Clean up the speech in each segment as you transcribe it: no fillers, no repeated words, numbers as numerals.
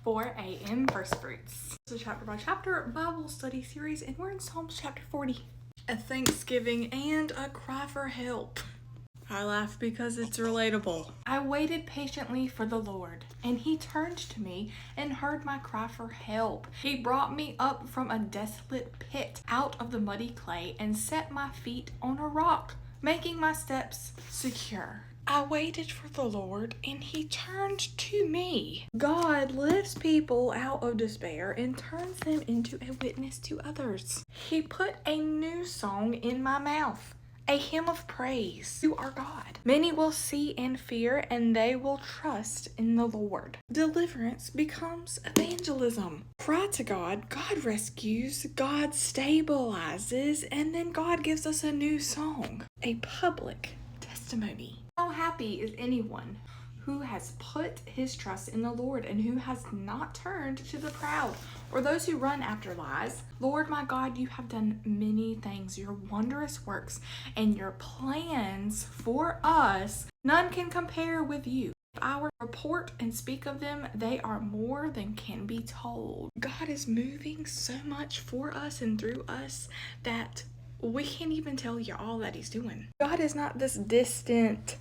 4 a.m. First Fruits. It's a chapter by chapter Bible study series, and we're in Psalms chapter 40. A thanksgiving and a cry for help. I laugh because it's relatable. I waited patiently for the Lord, and he turned to me and heard my cry for help. He brought me up from a desolate pit, out of the muddy clay, and set my feet on a rock, making my steps secure. I waited for the Lord, and he turned to me. God lifts people out of despair and turns them into a witness to others. He put a new song in my mouth, a hymn of praise to our God. Many will see and fear, and they will trust in the Lord. Deliverance becomes evangelism. Cry to God, God rescues, God stabilizes, and then God gives us a new song, a public testimony. How happy is anyone who has put his trust in the Lord and who has not turned to the proud or those who run after lies. Lord my God, you have done many things, your wondrous works and your plans for us. None can compare with you. If I were to report and speak of them, they are more than can be told. God is moving so much for us and through us that we can't even tell you all that he's doing. God is not this distant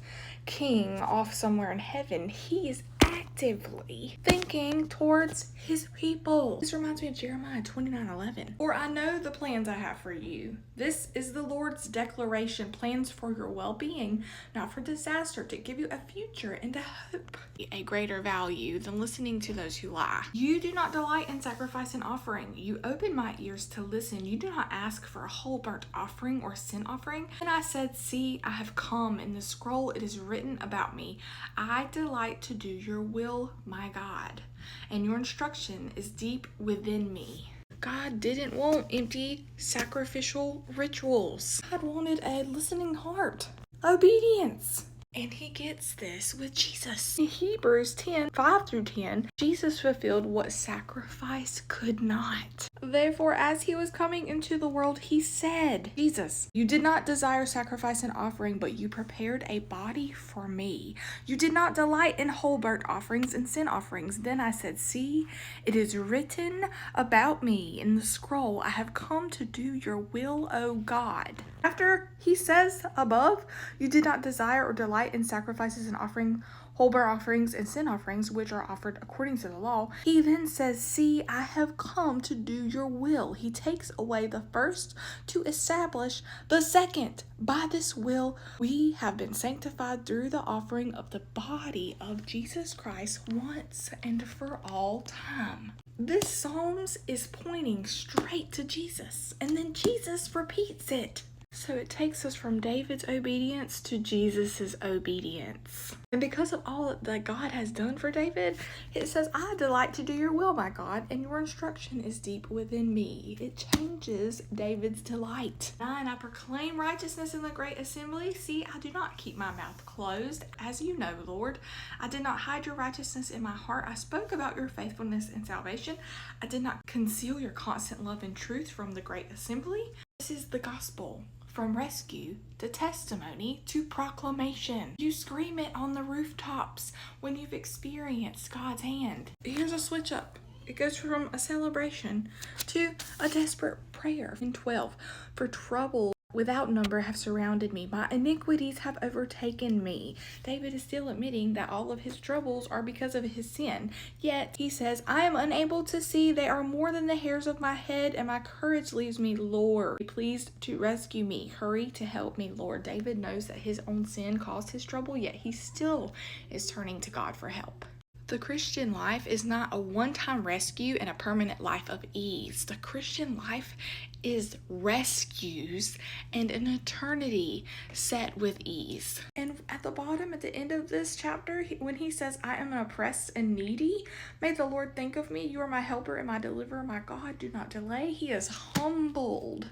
king off somewhere in heaven. He is actively thinking towards his people. This reminds me of Jeremiah 29:11. For I know the plans I have for you. This is the Lord's declaration, plans for your well-being, not for disaster, to give you a future and a hope. A greater value than listening to those who lie. You do not delight in sacrifice and offering. You open my ears to listen. You do not ask for a whole burnt offering or sin offering. And I said, see, I have come. In the scroll it is written about me. I delight to do your will, my God, and your instruction is deep within me. God didn't want empty sacrificial rituals. God wanted a listening heart, obedience. And he gets this with Jesus. In Hebrews 10:5-10, Jesus fulfilled what sacrifice could not. Therefore, as he was coming into the world, he said, Jesus, you did not desire sacrifice and offering, but you prepared a body for me. You did not delight in whole burnt offerings and sin offerings. Then I said, see, it is written about me in the scroll. I have come to do your will, O God. After he says above, you did not desire or delight in sacrifices and offering, whole burnt offerings and sin offerings, which are offered according to the law, he then says, see, I have come to do your will. He takes away the first to establish the second. By this will, we have been sanctified through the offering of the body of Jesus Christ once and for all time. This Psalms is pointing straight to Jesus, and then Jesus repeats it. So it takes us from David's obedience to Jesus's obedience. And because of all that God has done for David, it says, I delight to do your will, my God, and your instruction is deep within me. It changes David's delight. 9, I proclaim righteousness in the great assembly. See, I do not keep my mouth closed, as you know, Lord. I did not hide your righteousness in my heart. I spoke about your faithfulness and salvation. I did not conceal your constant love and truth from the great assembly. This is the gospel. From rescue to testimony to proclamation. You scream it on the rooftops when you've experienced God's hand. Here's a switch up. It goes from a celebration to a desperate prayer. In 12, for trouble without number have surrounded me. My iniquities have overtaken me. David is still admitting that all of his troubles are because of his sin. Yet he says, I am unable to see. They are more than the hairs of my head, and my courage leaves me. Lord, be pleased to rescue me. Hurry to help me, Lord. David knows that his own sin caused his trouble, yet he still is turning to God for help. The Christian life is not a one-time rescue and a permanent life of ease. The Christian life is rescues and an eternity set with ease. And at the bottom, at the end of this chapter, when he says, I am oppressed and needy, may the Lord think of me. You are my helper and my deliverer. My God, do not delay. He is humbled.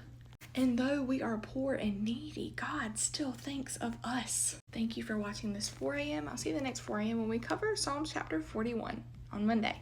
And though we are poor and needy, God still thinks of us. Thank you for watching this 4 a.m. I'll see you the next 4 a.m. when we cover Psalms chapter 41 on Monday.